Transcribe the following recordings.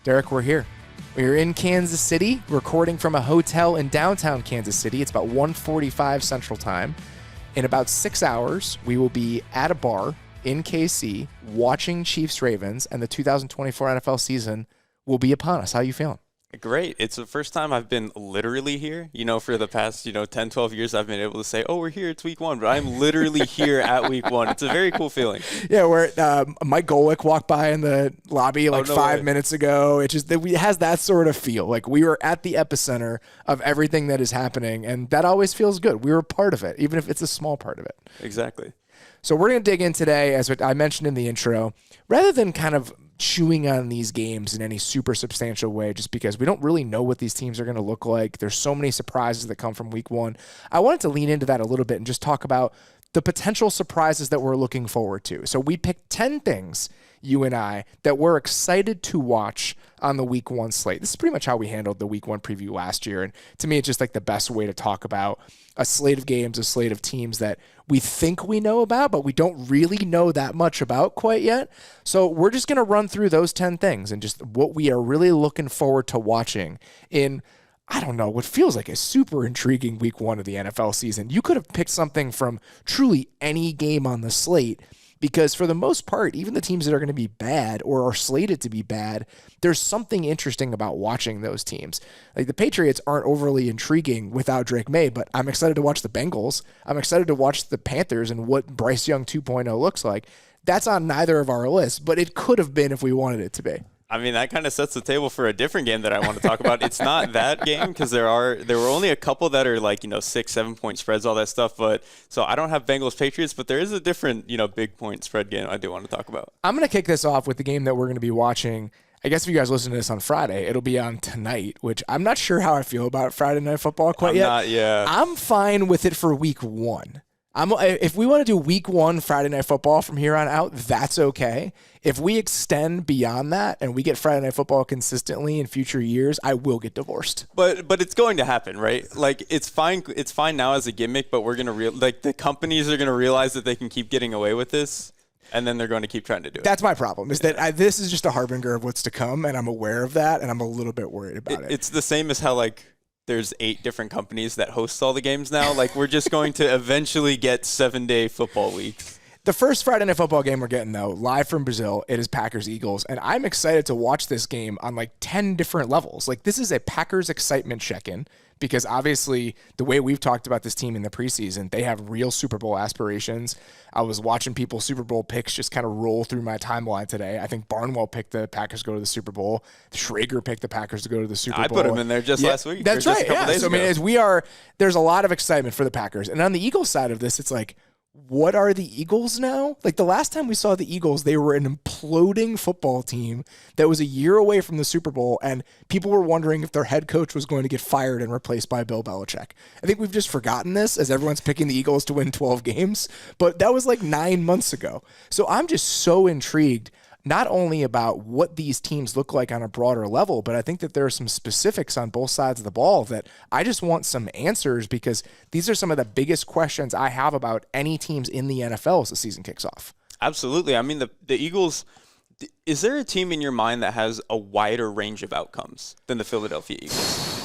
Derrik, we're here. We're in Kansas City, recording from a hotel in downtown Kansas City. It's about 1:45 Central Time. In about 6 hours, we will be at a bar in KC watching Chiefs-Ravens, and the 2024 NFL season will be upon us. How are you feeling? Great. It's the first time I've been literally here. For the past, 10, 12 years, I've been able to say, oh, we're here, it's week one. But I'm literally here at week one. It's a very cool feeling. Yeah, where Mike Golick walked by in the lobby 5 minutes ago. It has that sort of feel. Like we were at the epicenter of everything that is happening, and that always feels good. We were part of it, even if it's a small part of it. Exactly. So we're going to dig in today, as I mentioned in the intro, rather than kind of chewing on these games in any super substantial way, just because we don't really know what these teams are going to look like. There's so many surprises that come from week one. I wanted to lean into that a little bit and just talk about the potential surprises that we're looking forward to. So we picked 10 things, you and I, that we're excited to watch on the week one slate. This is pretty much how we handled the week one preview last year. And to me, it's just like the best way to talk about a slate of games, a slate of teams that we think we know about, but we don't really know that much about quite yet. So we're just going to run through those 10 things and just what we are really looking forward to watching in, I don't know, what feels like a super intriguing week one of the NFL season. You could have picked something from truly any game on the slate, because for the most part, even the teams that are going to be bad or are slated to be bad, there's something interesting about watching those teams. Like the Patriots aren't overly intriguing without Drake May, but I'm excited to watch the Bengals. I'm excited to watch the Panthers and what Bryce Young 2.0 looks like. That's on neither of our lists, but it could have been if we wanted it to be. I mean, that kind of sets the table for a different game that I want to talk about. It's not that game because there were only a couple that are 6-7 point spreads, all that stuff. But so I don't have Bengals Patriots, but there is a different, big point spread game I do want to talk about. I'm going to kick this off with the game that we're going to be watching. I guess if you guys listen to this on Friday, it'll be on tonight, which I'm not sure how I feel about Friday Night Football quite yet. I'm fine with it for week one. If we want to do week one Friday Night Football from here on out, that's okay. If we extend beyond that and we get Friday Night Football consistently in future years, I will get divorced. But it's going to happen, right? Like it's fine now as a gimmick, but we're going to the companies are going to realize that they can keep getting away with this, and then they're going to keep trying to do it. That's my problem, is that this is just a harbinger of what's to come, and I'm aware of that, and I'm a little bit worried about it. It's the same as how there's 8 different companies that host all the games now. We're just going to eventually get 7-day football weeks. The first Friday Night Football game we're getting, though, live from Brazil, it is Packers-Eagles, and I'm excited to watch this game on 10 different levels. This is a Packers excitement check-in, because obviously the way we've talked about this team in the preseason, they have real Super Bowl aspirations. I was watching people's Super Bowl picks just kind of roll through my timeline today. I think Barnwell picked the Packers to go to the Super Bowl. Schrager picked the Packers to go to the Super Bowl. I put him in there last week. That's right. Yeah. So there's a lot of excitement for the Packers. And on the Eagles side of this, it's what are the Eagles now? The last time we saw the Eagles, they were an imploding football team that was a year away from the Super Bowl, and people were wondering if their head coach was going to get fired and replaced by Bill Belichick. I think we've just forgotten this as everyone's picking the Eagles to win 12 games, but that was 9 months ago. So I'm just so intrigued, not only about what these teams look like on a broader level, but I think that there are some specifics on both sides of the ball that I just want some answers, because these are some of the biggest questions I have about any teams in the NFL as the season kicks off. Absolutely. I mean, the Eagles, is there a team in your mind that has a wider range of outcomes than the Philadelphia Eagles?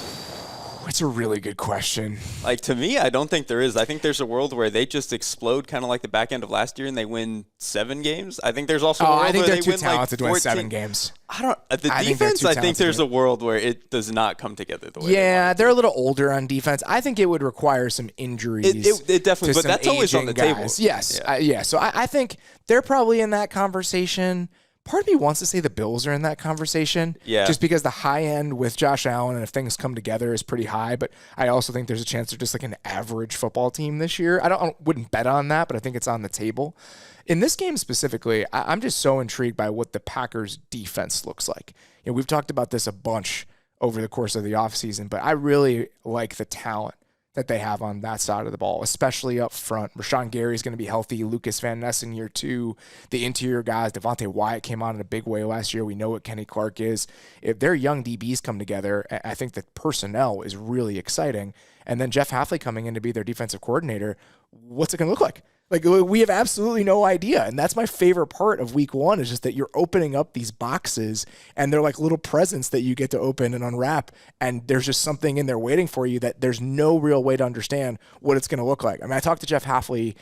It's a really good question. To me, I don't think there is. I think there's a world where they just explode, kind of like the back end of last year, and they win 7 games. I think there's also a world where they win I think they're too talented to win 7 games. Defense, I think there's a world where it does not come together the way. Yeah, they're a little older on defense. I think it would require some injuries. It definitely, but that's always on the table. Yes, yeah. So I think they're probably in that conversation. Part of me wants to say the Bills are in that conversation, just because the high end with Josh Allen, and if things come together, is pretty high. But I also think there's a chance they're just an average football team this year. I wouldn't bet on that, but I think it's on the table. In this game specifically, I'm just so intrigued by what the Packers defense looks like. We've talked about this a bunch over the course of the offseason, but I really like the talent that they have on that side of the ball, especially up front. Rashawn Gary's going to be healthy. Lucas Van Ness in year 2. The interior guys, Devontae Wyatt came on in a big way last year. We know what Kenny Clark is. If their young DBs come together, I think the personnel is really exciting. And then Jeff Hafley coming in to be their defensive coordinator, what's it going to look like? Like, we have absolutely no idea. And that's my favorite part of week one is just that you're opening up these boxes and they're like little presents that you get to open and unwrap. And there's just something in there waiting for you that there's no real way to understand what it's going to look like. I mean, I talked to Jeff Halfley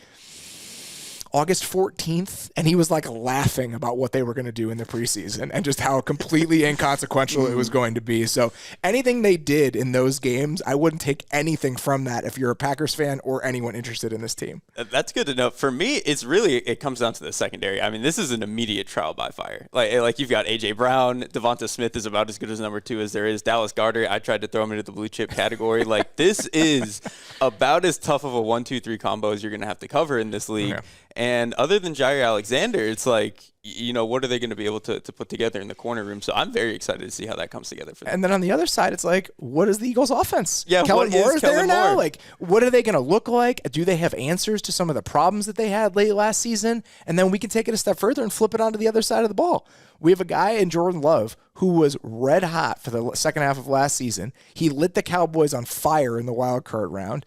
August 14th, and he was like laughing about what they were going to do in the preseason and just how completely inconsequential it was going to be. So anything they did in those games, I wouldn't take anything from that if you're a Packers fan or anyone interested in this team. That's good to know. For me, it comes down to the secondary. I mean, this is an immediate trial by fire. Like you've got A.J. Brown, Devonta Smith is about as good as number 2 as there is. Dallas Goedert, I tried to throw him into the blue chip category. Like, this is about as tough of a 1-2-3 combo as you're going to have to cover in this league. Okay. And other than Jair Alexander, it's like, what are they going to be able to put together in the corner room? So I'm very excited to see how that comes together for them. And then on the other side, it's like, what is the Eagles' offense? Yeah, Kellen Moore is there now? Moore? Like, what are they going to look like? Do they have answers to some of the problems that they had late last season? And then we can take it a step further and flip it onto the other side of the ball. We have a guy in Jordan Love who was red hot for the second half of last season. He lit the Cowboys on fire in the wild card round.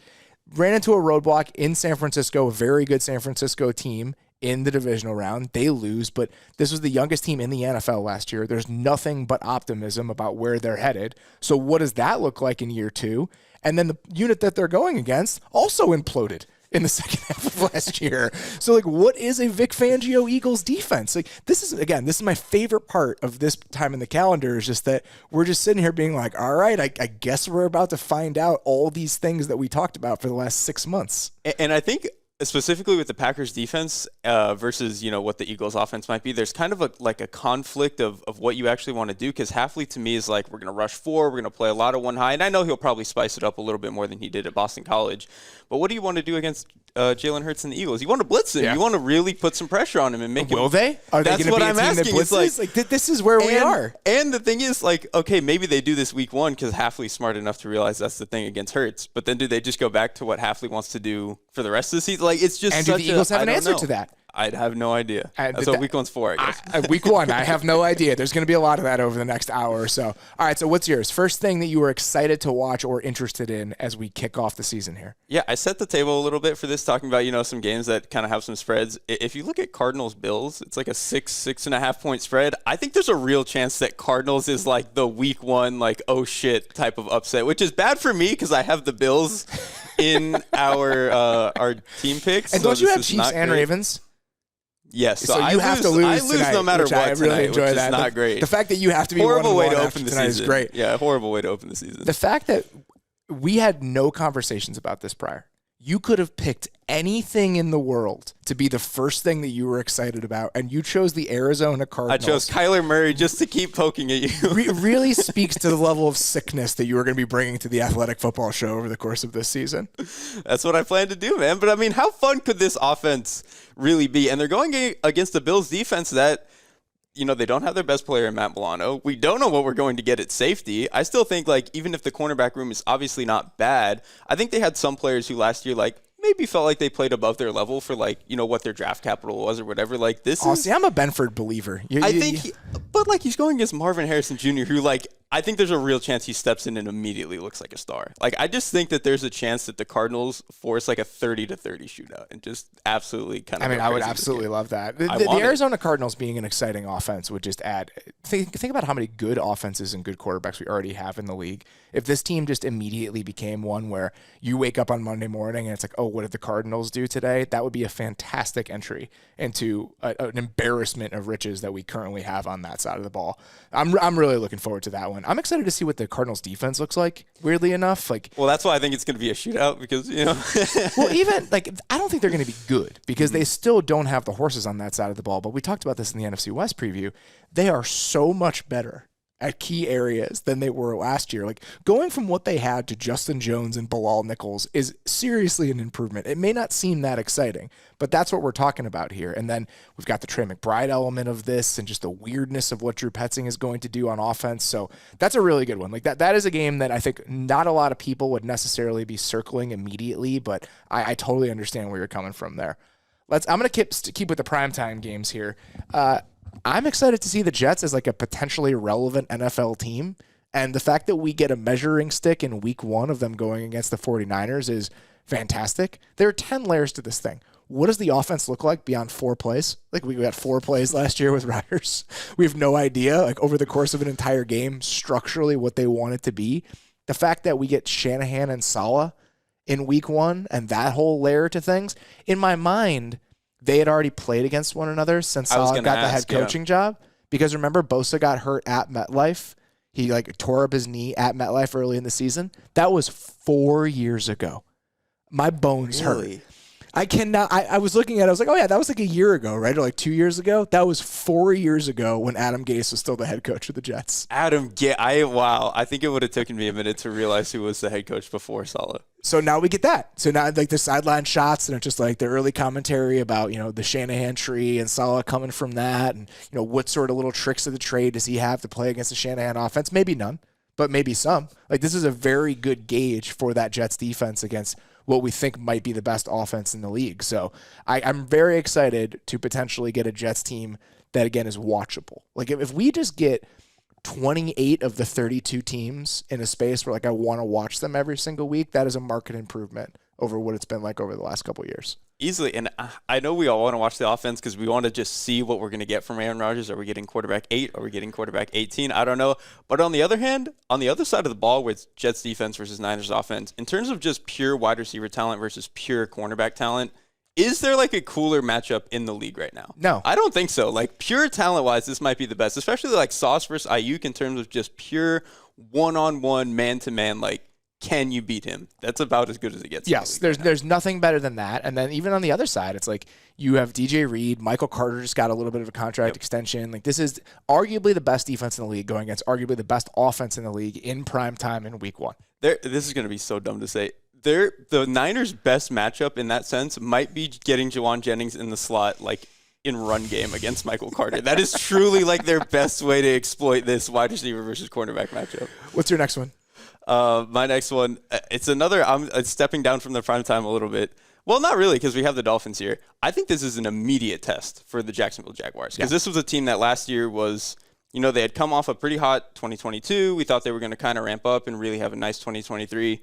Ran into a roadblock in San Francisco, a very good San Francisco team in the divisional round. They lose, but this was the youngest team in the NFL last year. There's nothing but optimism about where they're headed. So what does that look like in year 2? And then the unit that they're going against also imploded in the second half of last year. So, like, what is a Vic Fangio Eagles defense? Like, this is my favorite part of this time in the calendar is just that we're just sitting here being like, all right, I guess we're about to find out all these things that we talked about for the last 6 months. And I think specifically with the Packers defense versus, what the Eagles offense might be, there's kind of a conflict of what you actually want to do, because Halfley to me is like, we're going to rush 4, we're going to play a lot of one high, and I know he'll probably spice it up a little bit more than he did at Boston College, but what do you want to do against Jalen Hurts and the Eagles? You want to blitz him. Yeah. You want to really put some pressure on him and make him. Will they? Are they going to be a team that blitzes? Like, this is where we are. And the thing is, like, okay, maybe they do this week 1 because Halfley's smart enough to realize that's the thing against Hurts, but then do they just go back to what Halfley wants to do for the rest of the season? Like, it's just and do the Eagles have an answer to that? I'd have no idea. That's what week 1's for, I guess. Week 1, I have no idea. There's going to be a lot of that over the next hour or so. All right, so what's yours? First thing that you were excited to watch or interested in as we kick off the season here? Yeah, I set the table a little bit for this, talking about, some games that kind of have some spreads. If you look at Cardinals-Bills, it's like a 6.5 point spread. I think there's a real chance that Cardinals is like the week 1, like, oh shit type of upset, which is bad for me because I have the Bills in our team picks. And don't you have Chiefs and Ravens? Yes, so you have to lose. I lose tonight, no matter what. I really enjoy that. Not great. The fact that you have to be horrible way to open the season is great. Yeah, horrible way to open the season. The fact that we had no conversations about this prior. You could have picked anything in the world to be the first thing that you were excited about, and you chose the Arizona Cardinals. I chose Kyler Murray just to keep poking at you. Really speaks to the level of sickness that you are going to be bringing to the Athletic Football Show over the course of this season. That's what I plan to do, man. But, I mean, how fun could this offense really be? And they're going against the Bills defense that, they don't have their best player in Matt Milano. We don't know what we're going to get at safety. I still think, like, even if the cornerback room is obviously not bad, I think they had some players who last year, like, maybe felt like they played above their level for, like, what their draft capital was or whatever. Like, see, I'm a Benford believer. But, like, he's going against Marvin Harrison Jr., who, like, I think there's a real chance he steps in and immediately looks like a star. Like, I just think that there's a chance that the Cardinals force, like, a 30-30 shootout and just absolutely kind of. I mean, I would absolutely love that. The Arizona Cardinals being an exciting offense would just add. Think about how many good offenses and good quarterbacks we already have in the league. If this team just immediately became one where you wake up on Monday morning and it's like, oh, what did the Cardinals do today? That would be a fantastic entry into an embarrassment of riches that we currently have on that side of the ball. I'm really looking forward to that one. I'm excited to see what the Cardinals defense looks like, weirdly enough. Well, that's why I think it's going to be a shootout because, Well, even, I don't think they're going to be good because they still don't have the horses on that side of the ball. But we talked about this in the NFC West preview. They are so much better at key areas than they were last year. Like, going from what they had to Justin Jones and Bilal Nichols is seriously an improvement. It may not seem that exciting, but that's what we're talking about here. And then we've got the Trey McBride element of this and just the weirdness of what Drew Petzing is going to do on offense. So that's a really good one. Like, that is a game that I think not a lot of people would necessarily be circling immediately, but I totally understand where you're coming from there. I'm going to keep with the primetime games here. I'm excited to see the Jets as like a potentially relevant NFL team. And the fact that we get a measuring stick in week 1 of them going against the 49ers is fantastic. There are 10 layers to this thing. what does the offense look like beyond 4 plays? Like, we got 4 plays last year with Rodgers. We have no idea, like, over the course of an entire game, structurally what they want it to be. The fact that we get Shanahan and Saleh in week 1 and that whole layer to things, in my mind, they had already played against one another since Saleh got the head coaching job. Because remember, Bosa got hurt at MetLife. He like tore up his knee at MetLife early in the season. That was 4 years ago. My bones hurt. I cannot. I was looking at it. I was like, oh, yeah, that was like a year ago, right? Or like 2 years ago. That was 4 years ago when Adam Gase was still the head coach of the Jets. Wow. I think it would have taken me a minute to realize who was the head coach before Saleh. So now we get that. So now, like, the sideline shots and it's just like the early commentary about, you know, the Shanahan tree and Saleh coming from that. And, you know, what sort of little tricks of the trade does he have to play against the Shanahan offense? Maybe none, but maybe some. Like, this is a very good gauge for that Jets defense against what we think might be the best offense in the league. So I'm very excited to potentially get a Jets team that, again, is watchable. Like, if we just get 28 of the 32 teams in a space where, like, I want to watch them every single week, that is a market improvement over what it's been like over the last couple of years. Easily. And I know we all want to watch the offense because we want to just see what we're going to get from Aaron Rodgers. Are we getting quarterback 8? Are we getting quarterback 18? I don't know. But on the other hand, on the other side of the ball with Jets defense versus Niners offense, in terms of just pure wide receiver talent versus pure cornerback talent, is there like a cooler matchup in the league right now? No. I don't think so. Like, pure talent-wise, this might be the best, especially like Sauce versus Ayuk in terms of just pure one-on-one, man-to-man, like, can you beat him? That's about as good as it gets. Yes, there's nothing better than that. And then even on the other side, it's like you have DJ Reed, Michael Carter just got a little bit of a contract extension. Like, this is arguably the best defense in the league going against arguably the best offense in the league in prime time in week 1. This is going to be so dumb to say. The Niners' best matchup in that sense might be getting Jawan Jennings in the slot, like, in run game against Michael Carter. That is truly like their best way to exploit this wide receiver versus cornerback matchup. What's your next one? My next one, it's another, I'm stepping down from the prime time a little bit. Well, not really, because we have the Dolphins here. I think this is an immediate test for the Jacksonville Jaguars, because this was a team that last year was, you know, they had come off a pretty hot 2022. We thought they were going to kind of ramp up and really have a nice 2023.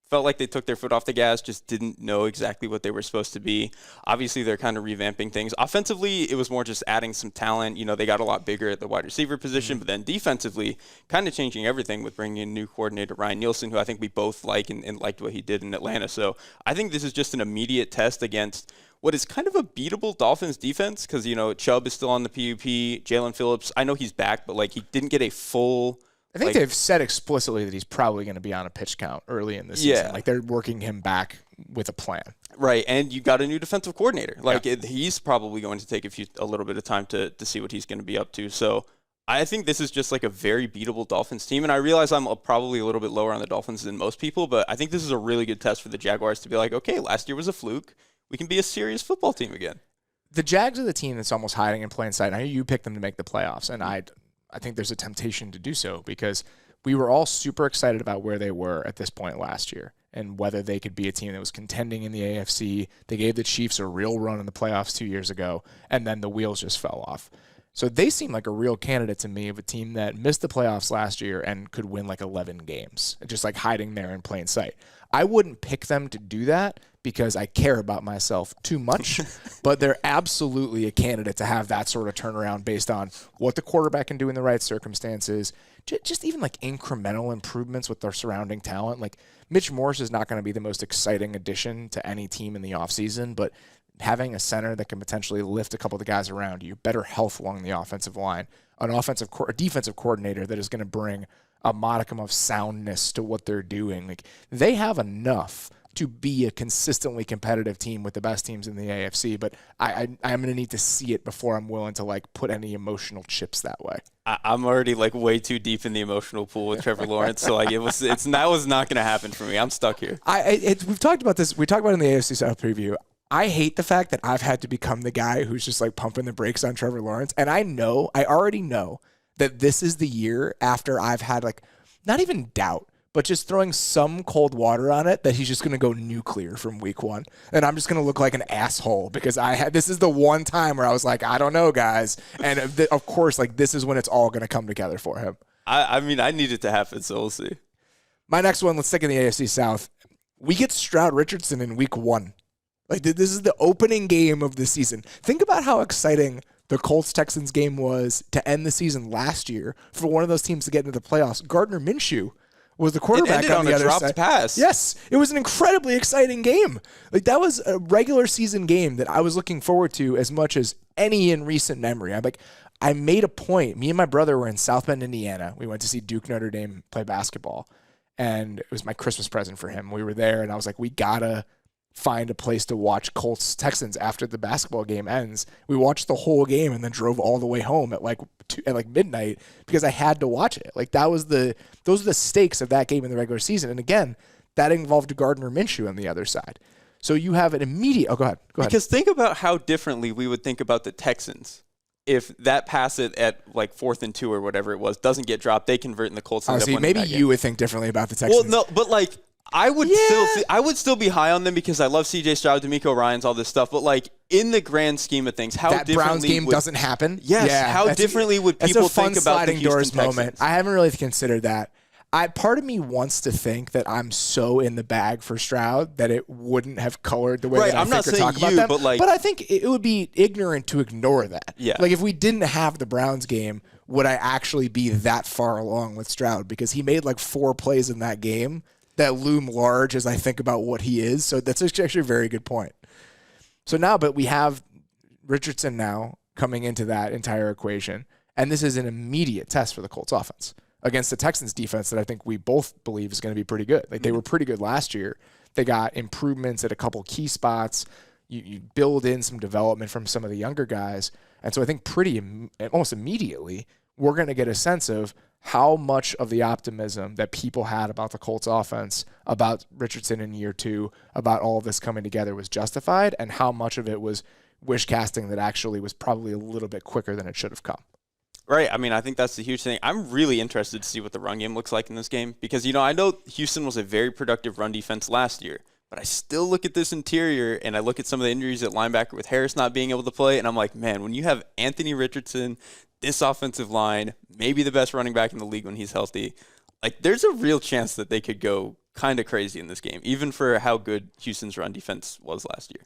Felt like they took their foot off the gas, just didn't know exactly what they were supposed to be. Obviously, they're kind of revamping things. Offensively, it was more just adding some talent. You know, they got a lot bigger at the wide receiver position, but then defensively, kind of changing everything with bringing in new coordinator Ryan Nielsen, who I think we both like and liked what he did in Atlanta. So I think this is just an immediate test against what is kind of a beatable Dolphins defense because, you know, Chubb is still on the PUP. Jalen Phillips, I know he's back, but, like, he didn't get a full – I think they've said explicitly that he's probably going to be on a pitch count early in the season. Like, they're working him back with a plan. Right, and you got a new defensive coordinator. Like, he's probably going to take a little bit of time to see what he's going to be up to. So I think this is just like a very beatable Dolphins team. And I realize I'm probably a little bit lower on the Dolphins than most people, but I think this is a really good test for the Jaguars to be like, okay, last year was a fluke. We can be a serious football team again. The Jags are the team that's almost hiding in plain sight. I know you picked them to make the playoffs, and I think there's a temptation to do so because we were all super excited about where they were at this point last year and whether they could be a team that was contending in the AFC. They gave the Chiefs a real run in the playoffs 2 years ago, and then the wheels just fell off. So they seem like a real candidate to me of a team that missed the playoffs last year and could win like 11 games, just like hiding there in plain sight. I wouldn't pick them to do that because I care about myself too much, but they're absolutely a candidate to have that sort of turnaround based on what the quarterback can do in the right circumstances, just even like incremental improvements with their surrounding talent. Like, Mitch Morse is not going to be the most exciting addition to any team in the offseason, but having a center that can potentially lift a couple of the guys around you, better health along the offensive line, a defensive coordinator that is going to bring a modicum of soundness to what they're doing. Like, they have enough to be a consistently competitive team with the best teams in the AFC, but I'm going to need to see it before I'm willing to like put any emotional chips that way. I'm already like way too deep in the emotional pool with Trevor Lawrence, so like that was not going to happen for me. I'm stuck here. We've talked about this. We talked about it in the AFC South preview. I hate the fact that I've had to become the guy who's just like pumping the brakes on Trevor Lawrence, and I already know that this is the year after I've had like not even doubt, but just throwing some cold water on it that he's just going to go nuclear from week 1. And I'm just going to look like an asshole because this is the one time where I was like, I don't know, guys. And of course, like, this is when it's all going to come together for him. I mean, I need it to happen, so we'll see. My next one, let's stick in the AFC South. We get Stroud Richardson in week 1. Like, this is the opening game of the season. Think about how exciting the Colts-Texans game was to end the season last year for one of those teams to get into the playoffs. Gardner Minshew was the quarterback on the other side. Dropped pass. Yes, it was an incredibly exciting game. Like, that was a regular season game that I was looking forward to as much as any in recent memory. I made a point. Me and my brother were in South Bend, Indiana. We went to see Duke Notre Dame play basketball, and it was my Christmas present for him. We were there, and I was like, we gotta find a place to watch Colts-Texans after the basketball game ends. We watched the whole game and then drove all the way home at midnight because I had to watch it. Like, those are the stakes of that game in the regular season. And again, that involved Gardner Minshew on the other side. So you have an immediate. Oh, go ahead. Because think about how differently we would think about the Texans if that pass at like 4th and 2 or whatever it was doesn't get dropped. They convert and the Colts. See, maybe you would think differently about the Texans. Well, no, but like. I would still be high on them because I love C.J. Stroud, D'Amico Ryans, all this stuff. But like in the grand scheme of things, how that Browns game doesn't happen. Yes. Yeah, how differently would people think about the Houston doors Texans? Moment. I haven't really considered that. Part of me wants to think that I'm so in the bag for Stroud that it wouldn't have colored the way that I think or talk about them. But I think it would be ignorant to ignore that. Yeah. Like if we didn't have the Browns game, would I actually be that far along with Stroud? Because he made like 4 plays in that game that loom large as I think about what he is. So that's actually a very good point. So now, but we have Richardson now coming into that entire equation, and this is an immediate test for the Colts offense against the Texans defense that I think we both believe is going to be pretty good. Like, they were pretty good last year. They got improvements at a couple key spots. You build in some development from some of the younger guys. And so I think almost immediately, we're going to get a sense of how much of the optimism that people had about the Colts offense, about Richardson in year 2, about all of this coming together was justified, and how much of it was wish casting that actually was probably a little bit quicker than it should have come. Right. I mean, I think that's the huge thing. I'm really interested to see what the run game looks like in this game because, I know Houston was a very productive run defense last year, but I still look at this interior and I look at some of the injuries at linebacker with Harris not being able to play, and I'm like, man, when you have Anthony Richardson, this offensive line, maybe the best running back in the league when he's healthy, like there's a real chance that they could go kind of crazy in this game, even for how good Houston's run defense was last year.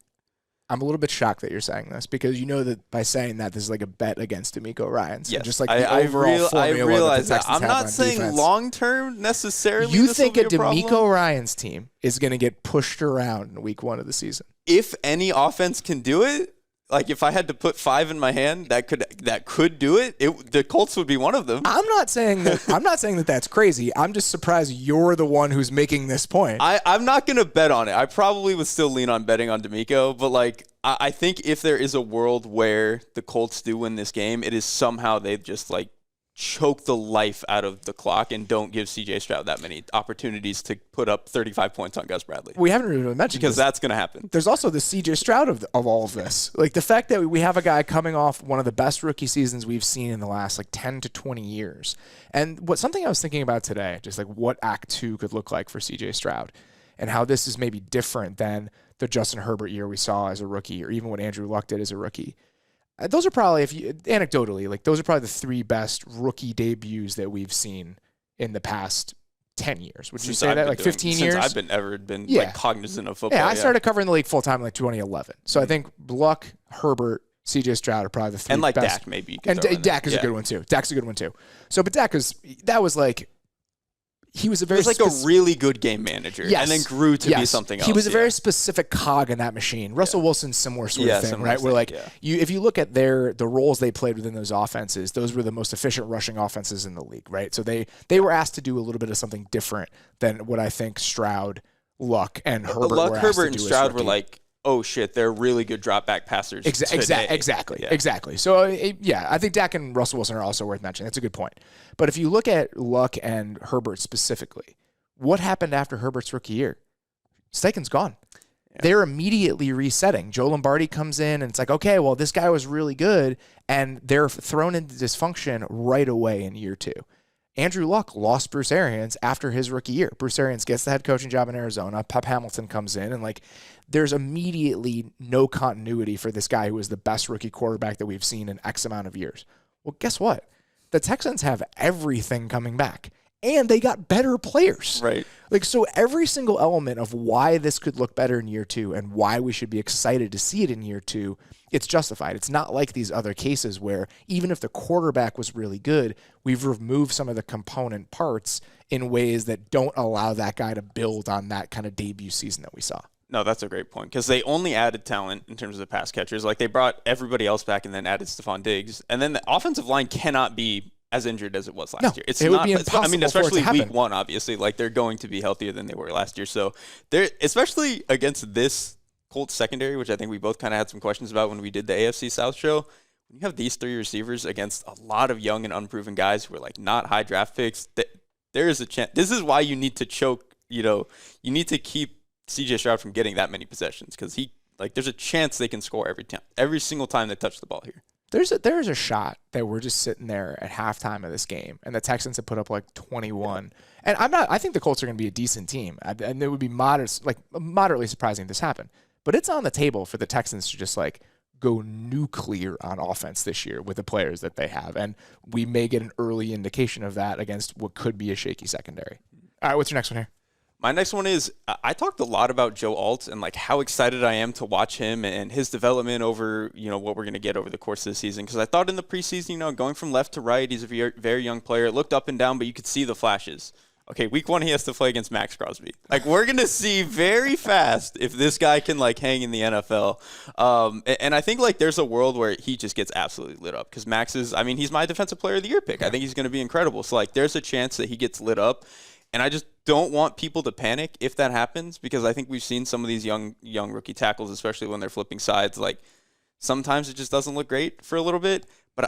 I'm a little bit shocked that you're saying this because you know that by saying that this is like a bet against D'Amico Ryans. Yes, just like the overall formula I realize that. I'm not saying long term necessarily. You think a D'Amico Ryans team is going to get pushed around in week 1 of the season? If any offense can do it, like if I had to put 5 in my hand, that could do it. The Colts would be one of them. I'm not saying that that's crazy. I'm just surprised you're the one who's making this point. I'm not going to bet on it. I probably would still lean on betting on D'Amico, but like I think if there is a world where the Colts do win this game, it is somehow they've just like choke the life out of the clock and don't give C.J. Stroud that many opportunities to put up 35 points on Gus Bradley. We haven't really mentioned because that's going to happen. There's also the C.J. Stroud of all of this. Like the fact that we have a guy coming off one of the best rookie seasons we've seen in the last like 10 to 20 years. And something I was thinking about today, just like what Act 2 could look like for C.J. Stroud and how this is maybe different than the Justin Herbert year we saw as a rookie or even what Andrew Luck did as a rookie. Those are probably, anecdotally, like those are probably the 3 best rookie debuts that we've seen in the past 10 years. Would you say that? Like 15 years? Since I've been like cognizant of football. Yeah, I started covering the league full time in like 2011. So I think Luck, Herbert, C.J. Stroud are probably the 3 and like best. Dak maybe. And Dak is a good one too. Dak's a good one too. So, but Dak was like. He was a really good game manager, and then grew to be something else. He was a very specific cog in that machine. Russell Wilson's similar sort of thing, right? Where like if you look at the roles they played within those offenses, those were the most efficient rushing offenses in the league, right? So they were asked to do a little bit of something different than what I think Stroud, Luck, and Herbert were asked to do. Herbert and Stroud were like, oh shit, they're really good drop back passers. Exactly. So I think Dak and Russell Wilson are also worth mentioning. That's a good point. But if you look at Luck and Herbert specifically, what happened after Herbert's rookie year? Steichen's gone. Yeah. They're immediately resetting. Joe Lombardi comes in and it's like, okay, well, this guy was really good, and they're thrown into dysfunction right away in year 2. Andrew Luck lost Bruce Arians after his rookie year. Bruce Arians gets the head coaching job in Arizona. Pep Hamilton comes in, and like there's immediately no continuity for this guy who was the best rookie quarterback that we've seen in X amount of years. Well, guess what? The Texans have everything coming back. and they got better players. Right. Like, so every single element of why this could look better in year 2 and why we should be excited to see it in year 2, it's justified. It's not like these other cases where even if the quarterback was really good, we've removed some of the component parts in ways that don't allow that guy to build on that kind of debut season that we saw. No, that's a great point because they only added talent in terms of the pass catchers. Like, they brought everybody else back and then added Stephon Diggs. And then the offensive line cannot be as injured as it was last year. It would be impossible. I mean, especially week 1, obviously. Like, they're going to be healthier than they were last year. So, they're especially against this Colts secondary, which I think we both kind of had some questions about when we did the AFC South show. When you have these 3 receivers against a lot of young and unproven guys who are like not high draft picks, there is a chance. This is why you need to choke. You need to keep CJ Stroud from getting that many possessions because there's a chance they can score every single time they touch the ball here. There's a shot that we're just sitting there at halftime of this game, and the Texans have put up like 21. And I think the Colts are going to be a decent team, and it would be moderately surprising if this happened. But it's on the table for the Texans to just like go nuclear on offense this year with the players that they have, and we may get an early indication of that against what could be a shaky secondary. All right, what's your next one here? My next one is I talked a lot about Joe Alt and like how excited I am to watch him and his development over, what we're going to get over the course of the season. Because I thought in the preseason, going from left to right, he's a very, very young player. It looked up and down, but you could see the flashes. Okay, week 1, he has to play against Maxx Crosby. Like, we're going to see very fast if this guy can, hang in the NFL. And I think, there's a world where he just gets absolutely lit up. Because Max he's my Defensive Player of the Year pick. I think he's going to be incredible. So, there's a chance that he gets lit up. And I just don't want people to panic if that happens, because I think we've seen some of these young rookie tackles, especially when they're flipping sides. Sometimes it just doesn't look great for a little bit. But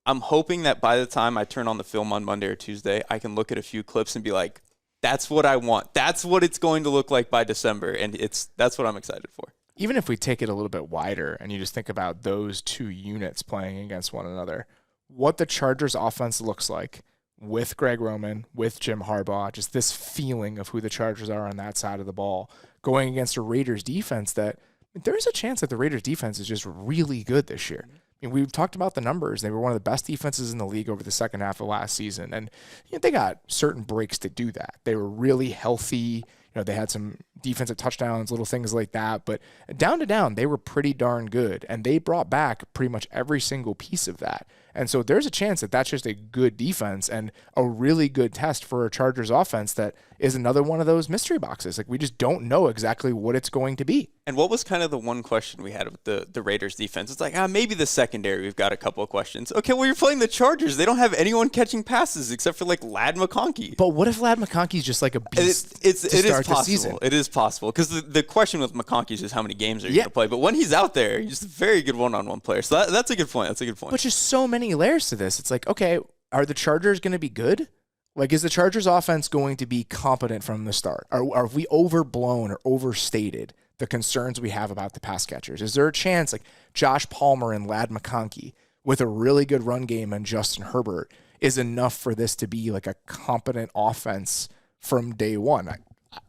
I'm hoping that by the time I turn on the film on Monday or Tuesday, I can look at a few clips and be like, that's what I want. That's what it's going to look like by December. And that's what I'm excited for. Even if we take it a little bit wider and you just think about those 2 units playing against one another, what the Chargers offense looks like with Greg Roman, with Jim Harbaugh, just this feeling of who the Chargers are on that side of the ball, going against a Raiders defense that there's a chance that the Raiders defense is just really good this year. I mean, we've talked about the numbers. They were one of the best defenses in the league over the second half of last season. And they got certain breaks to do that. They were really healthy. They had some defensive touchdowns, little things like that. But down to down, they were pretty darn good. And they brought back pretty much every single piece of that. And so there's a chance that that's just a good defense and a really good test for a Chargers offense that is another one of those mystery boxes. We just don't know exactly what it's going to be. And what was kind of the one question we had with the Raiders defense? It's maybe the secondary, we've got a couple of questions. Okay, well, you're playing the Chargers. They don't have anyone catching passes except for Ladd McConkey. But what if Ladd McConkey's just a beast it is possible. It is possible. Because the question with McConkey is just how many games are you going to play. But when he's out there, he's just a very good one-on-one player. So that's a good point. But just so many layers to this. It's okay, are the Chargers going to be good? Is the Chargers offense going to be competent from the start? Are we overblown or overstated the concerns we have about the pass catchers? Is there a chance Josh Palmer and Ladd McConkey with a really good run game and Justin Herbert is enough for this to be a competent offense from day one?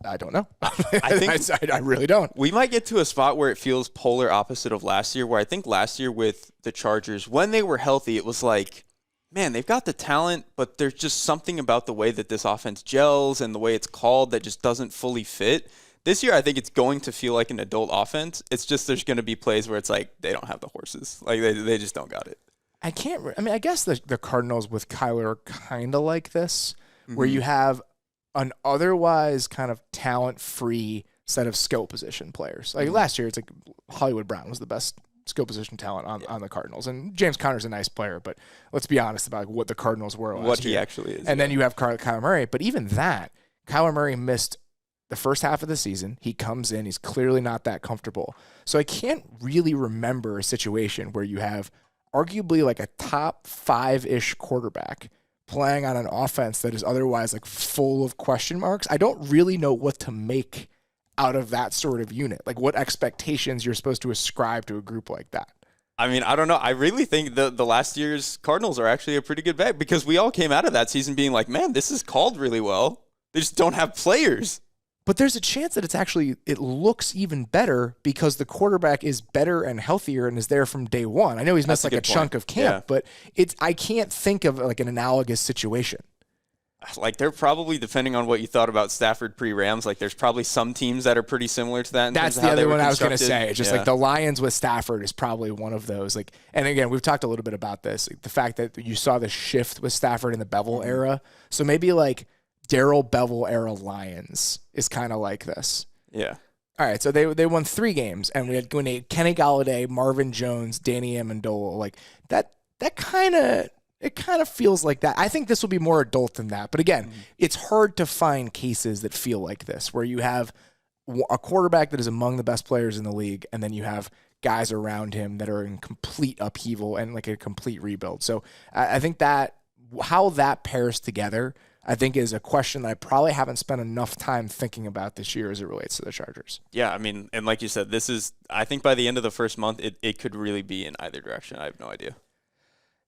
I don't know. I think I really don't. We might get to a spot where it feels polar opposite of last year, where I think last year with the Chargers, when they were healthy, it was man, they've got the talent, but there's just something about the way that this offense gels and the way it's called that just doesn't fully fit. This year, I think it's going to feel like an adult offense. It's just there's going to be plays where it's they don't have the horses. They just don't got it. I guess the Cardinals with Kyler are kind of like this, where you have an otherwise kind of talent-free set of skill position players. Last year, it's Hollywood Brown was the best skill position talent on the Cardinals. And James Conner's a nice player, but let's be honest about what the Cardinals were last year. What he actually is. And then you have Kyler Murray. But even that, Kyler Murray missed the first half of the season. He comes in. He's clearly not that comfortable. So I can't really remember a situation where you have arguably a top 5-ish quarterback playing on an offense that is otherwise full of question marks. I don't really know what to make out of that sort of unit. What expectations you're supposed to ascribe to a group like that. I don't know. I really think the last year's Cardinals are actually a pretty good bet, because we all came out of that season being man, this is called really well. They just don't have players. But there's a chance that it looks even better because the quarterback is better and healthier and is there from day one. I know he's missed a chunk of camp, but I can't think of an analogous situation. Like, they're probably, depending on what you thought about Stafford pre-Rams, like, there's probably some teams that are pretty similar to that. That's the other one I was going to say. Just like the Lions with Stafford is probably one of those. Like, and again, we've talked a little bit about this. Like, the fact that you saw the shift with Stafford in the Bevel era. So maybe like Darrell Bevel era Lions is kind of like this. Yeah. All right, so they won 3 games, and we had Kenny Golladay, Marvin Jones, Danny Amendola. Like that kind of. It kind of feels like that. I think this will be more adult than that. But again, it's hard to find cases that feel like this, where you have a quarterback that is among the best players in the league, and then you have guys around him that are in complete upheaval and like a complete rebuild. So I think that how that pairs together, I think, is a question that I probably haven't spent enough time thinking about this year as it relates to the Chargers. Yeah, I mean, and like you said, I think by the end of the first month, it could really be in either direction. I have no idea.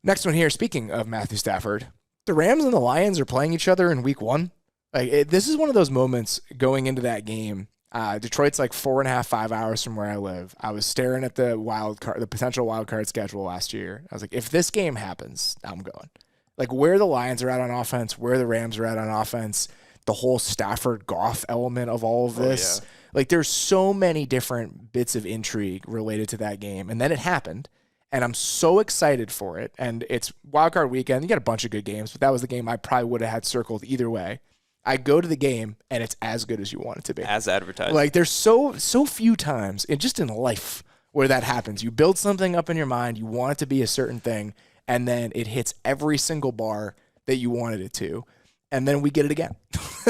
Next one here, speaking of Matthew Stafford, the Rams and the Lions are playing each other in week 1. This is one of those moments going into that game. Detroit's like 4.5, 5 hours from where I live. I was staring at the potential wild card schedule last year. I was like, if this game happens, I'm going. Like where the Lions are at on offense, where the Rams are at on offense, the whole Stafford Goff element of all of this. Yeah. Like there's so many different bits of intrigue related to that game. And then it happened. And I'm so excited for it. And it's wildcard weekend. You got a bunch of good games, but that was the game I probably would have had circled either way. I go to the game, and it's as good as you want it to be. As advertised. Like, there's so few times, just in life, where that happens. You build something up in your mind, you want it to be a certain thing, and then it hits every single bar that you wanted it to. And then we get it again.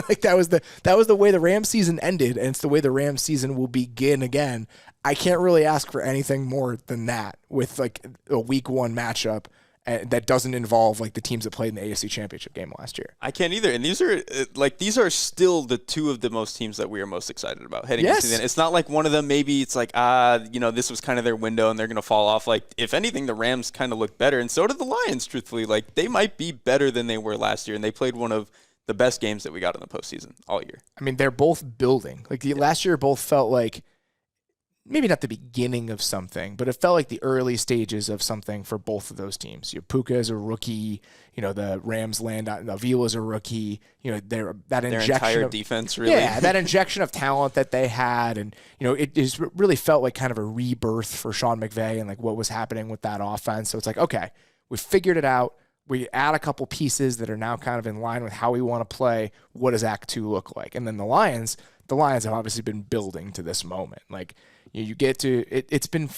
Like that was the way the Rams season ended, and it's the way the Rams season will begin again. I can't really ask for anything more than that with like a week 1 matchup that doesn't involve like the teams that played in the AFC Championship game last year. I can't either. And these are still the 2 of the most teams that we are most excited about heading into the end. It's not like one of them, maybe it's like, this was kind of their window and they're going to fall off. Like, if anything, the Rams kind of look better. And so did the Lions, truthfully. Like, they might be better than they were last year. And they played one of the best games that we got in the postseason all year. I mean, they're both building. Like, last year both felt like, maybe not the beginning of something, but it felt like the early stages of something for both of those teams. You know, Puka is a rookie. You know, the Rams land on Avila's a rookie. You know, their entire defense, really. Yeah, that injection of talent that they had, and you know, it just really felt like kind of a rebirth for Sean McVay and like what was happening with that offense. So it's like, okay, we figured it out. We add a couple pieces that are now kind of in line with how we want to play. What does Act 2 look like? And then the Lions have obviously been building to this moment. Like, you get to it. It's been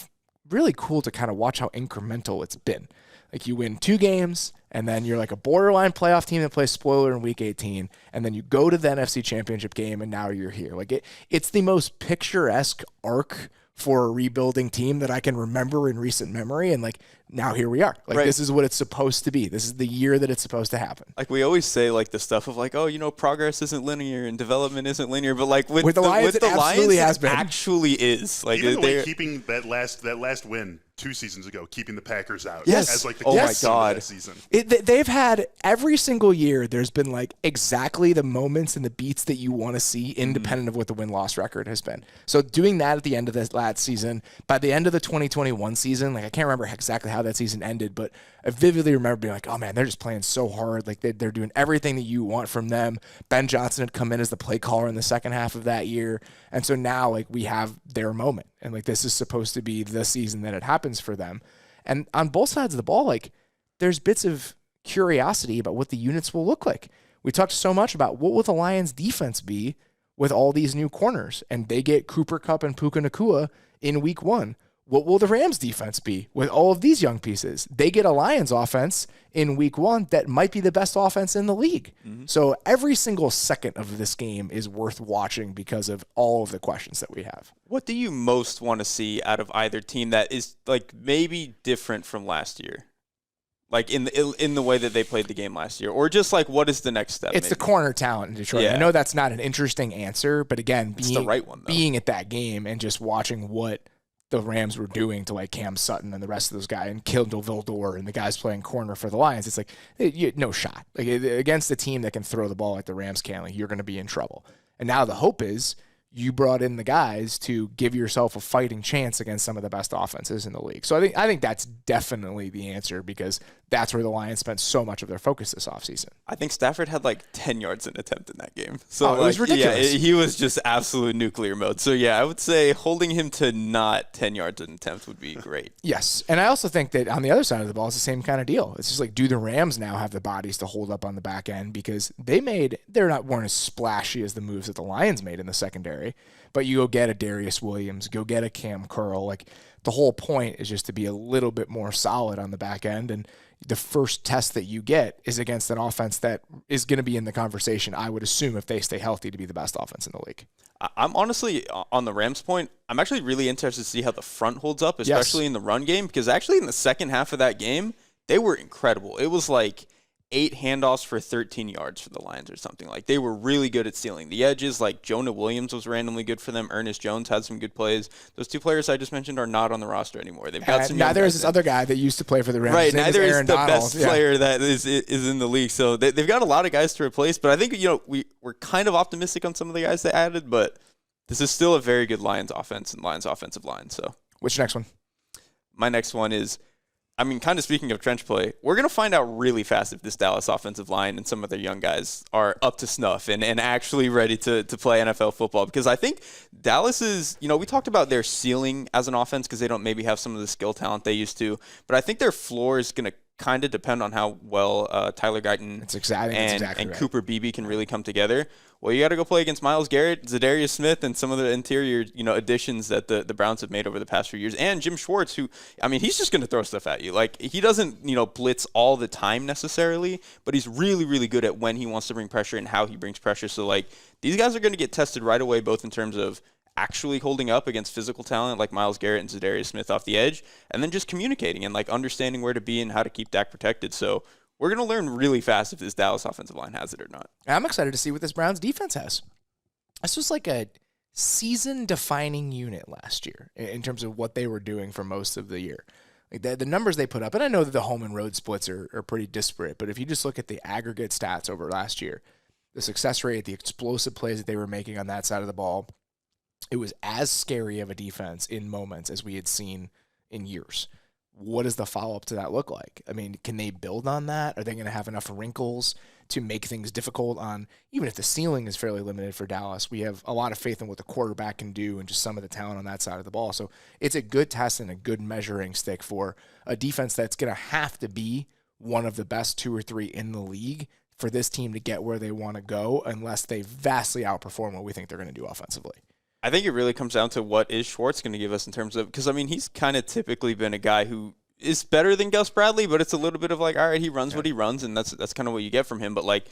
really cool to kind of watch how incremental it's been. Like, you win 2 games, and then you're like a borderline playoff team that plays spoiler in week 18, and then you go to the NFC Championship game, and now you're here. Like, it's the most picturesque arc for a rebuilding team that I can remember in recent memory. And like, now here we are. Like, right. This is what it's supposed to be. This is the year that it's supposed to happen. Like, we always say like the stuff of like, oh, you know, progress isn't linear and development isn't linear, but like with the Lions, it actually is. Like, even the way keeping that last win 2 seasons ago, keeping the Packers out. Yes. As like the my God. That season. They've had every single year. There's been like exactly the moments and the beats that you want to see, independent of what the win-loss record has been. So doing that at the end of this last season, by the end of the 2021 season, like I can't remember exactly how that season ended, but I vividly remember being like, oh man, they're just playing so hard. Like they're doing everything that you want from them. Ben Johnson had come in as the play caller in the second half of that year. And so now like we have their moment, and like this is supposed to be the season that it happens for them. And on both sides of the ball, like there's bits of curiosity about what the units will look like. We talked so much about what will the Lions defense be with all these new corners, and they get Cooper Kupp and Puka Nacua in week 1. What will the Rams defense be with all of these young pieces? They get a Lions offense in week 1 that might be the best offense in the league. Mm-hmm. So every single second of this game is worth watching because of all of the questions that we have. What do you most want to see out of either team that is like maybe different from last year? Like in the way that they played the game last year, or just like what is the next step? It's maybe the corner talent in Detroit. Yeah. I know that's not an interesting answer, but again, it's the right one, though. Being at that game and just watching what the Rams were doing to like Cam Sutton and the rest of those guys, and Kindle Vildor and the guys playing corner for the Lions, it's like no shot. Like against a team that can throw the ball like the Rams can, like you're going to be in trouble. And now the hope is you brought in the guys to give yourself a fighting chance against some of the best offenses in the league. So I think that's definitely the answer, because that's where the Lions spent so much of their focus this offseason. I think Stafford had like 10 yards an attempt in that game. So it was ridiculous. Yeah, he was just absolute nuclear mode. So yeah, I would say holding him to not 10 yards an attempt would be great. Yes. And I also think that on the other side of the ball, it's the same kind of deal. It's just like, do the Rams now have the bodies to hold up on the back end? Because weren't as splashy as the moves that the Lions made in the secondary. But you go get a Darius Williams, go get a Cam Curl. Like, the whole point is just to be a little bit more solid on the back end. And the first test that you get is against an offense that is going to be in the conversation, I would assume, if they stay healthy, to be the best offense in the league. I'm honestly, on the Rams point, I'm actually really interested to see how the front holds up, especially in the run game, because actually in the second half of that game, they were incredible. It was like 8 handoffs for 13 yards for the Lions or something. Like, they were really good at stealing the edges. Like, Jonah Williams was randomly good for them. Ernest Jones had some good plays. Those 2 players I just mentioned are not on the roster anymore. They've got some. Neither is this other guy that used to play for the Rams. Right, neither is the Donald. best player that is in the league. So they've got a lot of guys to replace. But I think, we're kind of optimistic on some of the guys they added, but this is still a very good Lions offense and Lions offensive line. So, what's your next one? My next one is, kind of speaking of trench play, we're going to find out really fast if this Dallas offensive line and some of their young guys are up to snuff and actually ready to play NFL football. Because I think Dallas is, we talked about their ceiling as an offense because they don't maybe have some of the skill talent they used to. But I think their floor is going to kind of depend on how well Tyler Guyton and Cooper Beebe can really come together. Well, you got to go play against Myles Garrett, Zadarius Smith, and some of the interior, additions that the Browns have made over the past few years, and Jim Schwartz, who, he's just going to throw stuff at you. Like, he doesn't, blitz all the time necessarily, but he's really, really good at when he wants to bring pressure and how he brings pressure. So, like, these guys are going to get tested right away, both in terms of actually holding up against physical talent like Myles Garrett and Zadarius Smith off the edge, and then just communicating and like understanding where to be and how to keep Dak protected. So we're going to learn really fast if this Dallas offensive line has it or not. I'm excited to see what this Browns defense has. This was like a season-defining unit last year in terms of what they were doing for most of the year. Like the numbers they put up, and I know that the home and road splits are pretty disparate, but if you just look at the aggregate stats over last year, the success rate, the explosive plays that they were making on that side of the ball, it was as scary of a defense in moments as we had seen in years. What does the follow-up to that look like? Can they build on that? Are they going to have enough wrinkles to make things difficult on, even if the ceiling is fairly limited for Dallas? We have a lot of faith in what the quarterback can do and just some of the talent on that side of the ball. So it's a good test and a good measuring stick for a defense that's going to have to be one of the best 2 or 3 in the league for this team to get where they want to go, unless they vastly outperform what we think they're going to do offensively. I think it really comes down to what is Schwartz going to give us in terms of, because he's kind of typically been a guy who is better than Gus Bradley, but it's a little bit of like, all right, he runs what he runs, and that's kind of what you get from him. But like,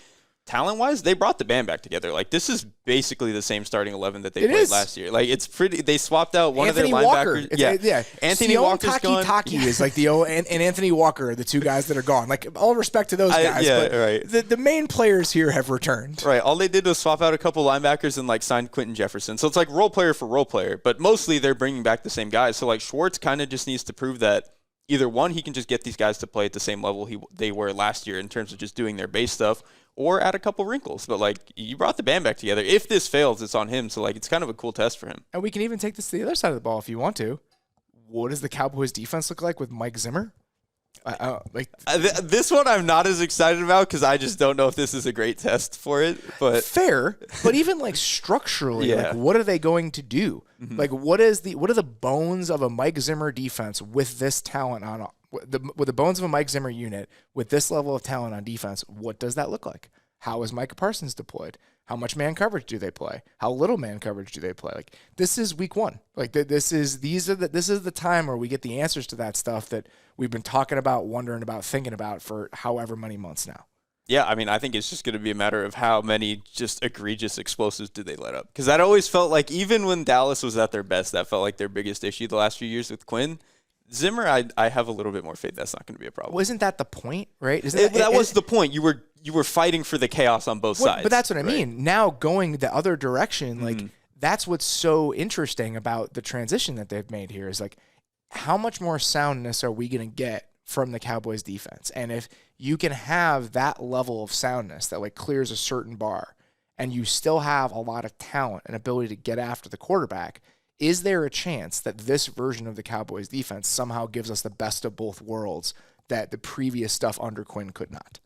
talent-wise, they brought the band back together. Like, this is basically the same starting 11 that they played last year. Like, it's pretty. They swapped out one Anthony of their Walker. linebackers. Anthony Walker's gone. Taki is like and Anthony Walker are the 2 guys that are gone. Like, all respect to those guys, but right. The main players here have returned. Right. All they did was swap out a couple linebackers and like signed Quentin Jefferson. So it's like role player for role player, but mostly they're bringing back the same guys. So like Schwartz kind of just needs to prove that either one, he can just get these guys to play at the same level they were last year in terms of just doing their base stuff, or add a couple wrinkles. But like, you brought the band back together. If this fails, it's on him. So like, it's kind of a cool test for him. And we can even take this to the other side of the ball if you want to. What does the Cowboys defense look like with Mike Zimmer? This one I'm not as excited about because I just don't know if this is a great test for it. But fair, but even like structurally, like what are they going to do? Mm-hmm. Like what are the bones of a Mike Zimmer defense with this talent on with the bones of a Mike Zimmer unit with this level of talent on defense? What does that look like? How is Micah Parsons deployed? How much man coverage do they play? How little man coverage do they play? Like, this is week 1. Like, this is the time where we get the answers to that stuff that we've been talking about, wondering about, thinking about for however many months now. Yeah, I think it's just going to be a matter of how many just egregious explosives do they let up. Because that always felt like, even when Dallas was at their best, that felt like their biggest issue the last few years with Quinn. Zimmer, I have a little bit more faith that's not going to be a problem. Well, isn't that the point, right? That was the point. You were fighting for the chaos on both sides. But that's what I mean. Now going the other direction, like that's what's so interesting about the transition that they've made here is like, how much more soundness are we going to get from the Cowboys defense? And if you can have that level of soundness that like clears a certain bar and you still have a lot of talent and ability to get after the quarterback, is there a chance that this version of the Cowboys defense somehow gives us the best of both worlds that the previous stuff under Quinn could not.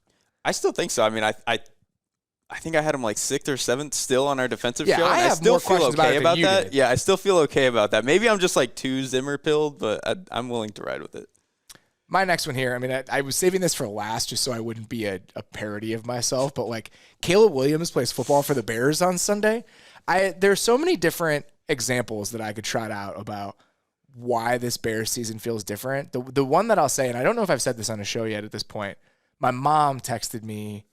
I still think so. I mean, I think I had him like 6th or 7th still on our defensive show. I have still feel okay about that. Did. Yeah, I still feel okay about that. Maybe I'm just like too Zimmer-pilled, but I'm willing to ride with it. My next one here, I mean, I was saving this for last just so I wouldn't be a parody of myself, but like Caleb Williams plays football for the Bears on Sunday. There's so many different examples that I could trot out about why this Bears season feels different. The one that I'll say, and I don't know if I've said this on a show yet at this point, my mom texted me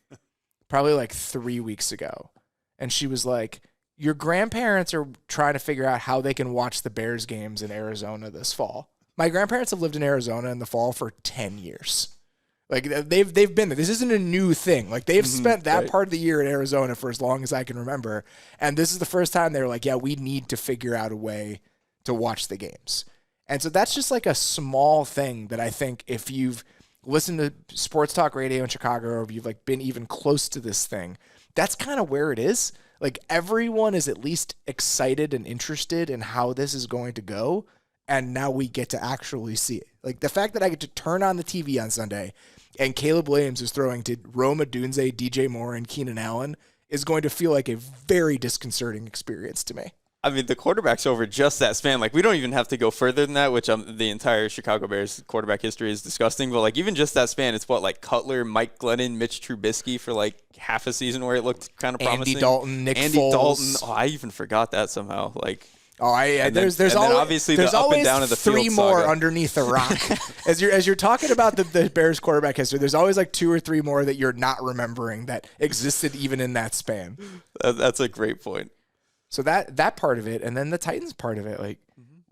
probably like 3 weeks ago, and she was like, your grandparents are trying to figure out how they can watch the Bears games in Arizona this fall. My grandparents have lived in Arizona in the fall for 10 years. Like they've been there. This isn't a new thing. Like they've spent that part of the year in Arizona for as long as I can remember. And this is the first time they were like, yeah, we need to figure out a way to watch the games. And so that's just like a small thing that I think if you've listened to sports talk radio in Chicago, or if you've like been even close to this thing, that's kind of where it is. Like everyone is at least excited and interested in how this is going to go. And now we get to actually see it. Like the fact that I get to turn on the TV on Sunday and Caleb Williams is throwing to Rome Odunze, DJ Moore, and Keenan Allen is going to feel like a very disconcerting experience to me. I mean, the quarterbacks over just that span. Like, we don't even have to go further than that, which the entire Chicago Bears quarterback history is disgusting. But, like, even just that span, it's what, like, Cutler, Mike Glennon, Mitch Trubisky for, like, half a season where it looked kind of promising. Andy Dalton, Nick Andy Foles. Dalton. Oh, I even forgot that somehow. Like, there's always, obviously there's the up always and down of the three field more saga. underneath the rock. As you're talking about the Bears quarterback history, there's always like 2 or 3 more that you're not remembering that existed even in that span. That's a great point. So that part of it, and then the Titans part of it, like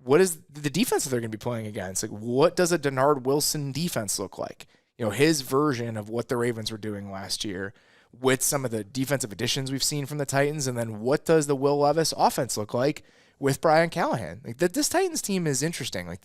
what is the defense that they're going to be playing against? Like what does a Denard Wilson defense look like? You know, his version of what the Ravens were doing last year with some of the defensive additions we've seen from the Titans, and then what does the Will Levis offense look like with Brian Callahan? Like this Titans team is interesting. Like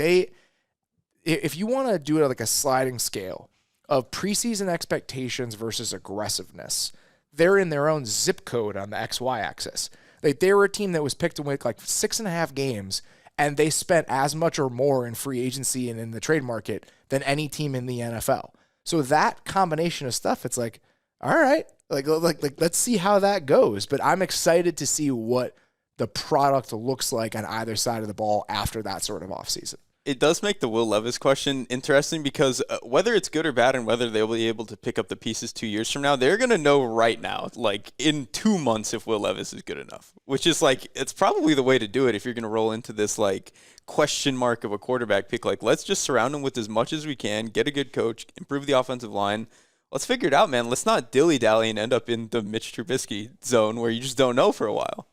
if you want to do it like a sliding scale of preseason expectations versus aggressiveness, they're in their own zip code on the XY axis. Like they were a team that was picked to win like 6.5 games, and they spent as much or more in free agency and in the trade market than any team in the NFL. So that combination of stuff, it's like, all right, like let's see how that goes. But I'm excited to see what the product looks like on either side of the ball after that sort of offseason. It does make the Will Levis question interesting because whether it's good or bad and whether they'll be able to pick up the pieces 2 years from now, they're going to know right now, like in 2 months, if Will Levis is good enough, which is like, it's probably the way to do it if you're going to roll into this like question mark of a quarterback pick. Like, let's just surround him with as much as we can, get a good coach, improve the offensive line. Let's figure it out, man. Let's not dilly-dally and end up in the Mitch Trubisky zone where you just don't know for a while.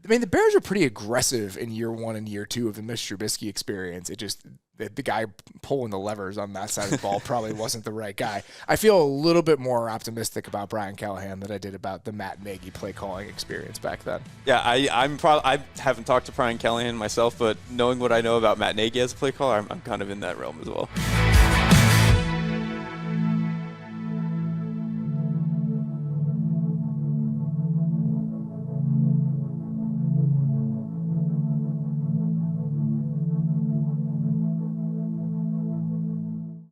I mean, the Bears are pretty aggressive in year 1 and year 2 of the Mitch Trubisky experience. It just, the guy pulling the levers on that side of the ball probably wasn't the right guy. I feel a little bit more optimistic about Brian Callahan than I did about the Matt Nagy play calling experience back then. Yeah, I haven't talked to Brian Callahan myself, but knowing what I know about Matt Nagy as a play caller, I'm kind of in that realm as well.